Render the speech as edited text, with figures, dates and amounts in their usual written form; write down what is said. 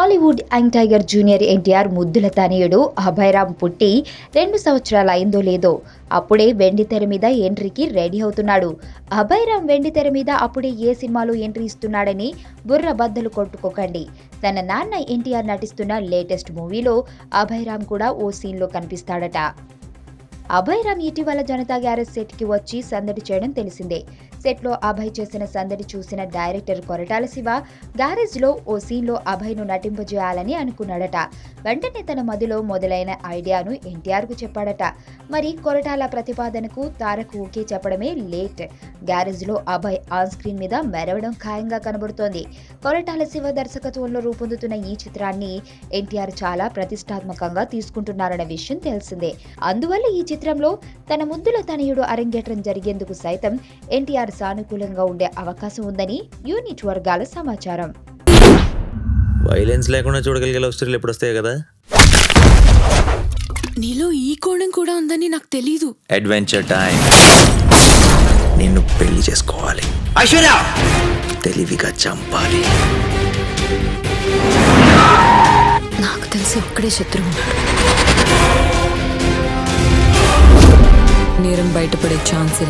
Tollywood young tiger junior NTR ముద్దుల తనయుడు అభయరామ్ పుట్టి 2 సంవత్సరాలు అయిందో లేదో అప్పుడే వెండితెర మీద ఎంట్రీకి రెడీ అవుతున్నాడు. అభయరామ్ వెండితెర మీద అప్పుడే ఏ సినిమాలో ఎంట్రీ ఇస్తున్నాడని బుర్ర బద్దలు కొట్టుకోకండి. తన నాన్న ఎన్టీఆర్ నటిస్తున్న లేటెస్ట్ మూవీలో అభయరామ్ కూడా ఓ సీన్లో కనిపిస్తాడట. అభయరామ్ ఇటీవల జనతా గ్యారేజ్ సెట్కి వచ్చి సందడి చేయడం తెలిసిందే. సెట్లో అభయ్ చేసిన సందడి చూసిన డైరెక్టర్ కొరటాల శివ గ్యారేజ్లో ఓ సీన్లో అభయ్ను నటింపజేయాలని అనుకున్నాడట. వెంటనే తన మదిలో మొదలైన ఐడియాను ఎన్టీఆర్కు చెప్పాడట. మరి కొరటాల ప్రతిపాదనకు తారక్ ఓకే చెప్పడమే లేట్. గ్యారేజ్లో అభయ్ ఆన్ స్క్రీన్ మీద మెరవడం ఖాయంగా కనబడుతోంది. కొరటాల శివ దర్శకత్వంలో రూపొందుతున్న ఈ చిత్రాన్ని ఎన్టీఆర్ చాలా ప్రతిష్టాత్మకంగా తీసుకుంటున్నారన్న విషయం తెలిసిందే. అందువల్ల ఈ చిత్రంలో తన ముద్దుల తనయుడు అరంగేట్రం జరిగేందుకు సైతం ఎన్టీఆర్ సానుకూలంగా ఉండే అవకాశం ఉందని యూనిట్ వర్గాల సమాచారం. వైలెన్స్ లేకుండా చూడగలిగే లవ్ స్టోరీలు ఎప్పుడు వస్తాయి కదా. నీలో ఈ కోణం కూడా ఉందని నాకు తెలీదు. Adventure time. నిన్ను పెళ్లి చేసుకోవాలి. ఐశ్వర్య తెలివిగా చంపాలి. నాకు తెలిసి ఒక్కడే శత్రువు ఉన్నాడు. నేరం బయటపడే ఛాన్స్ లేదు.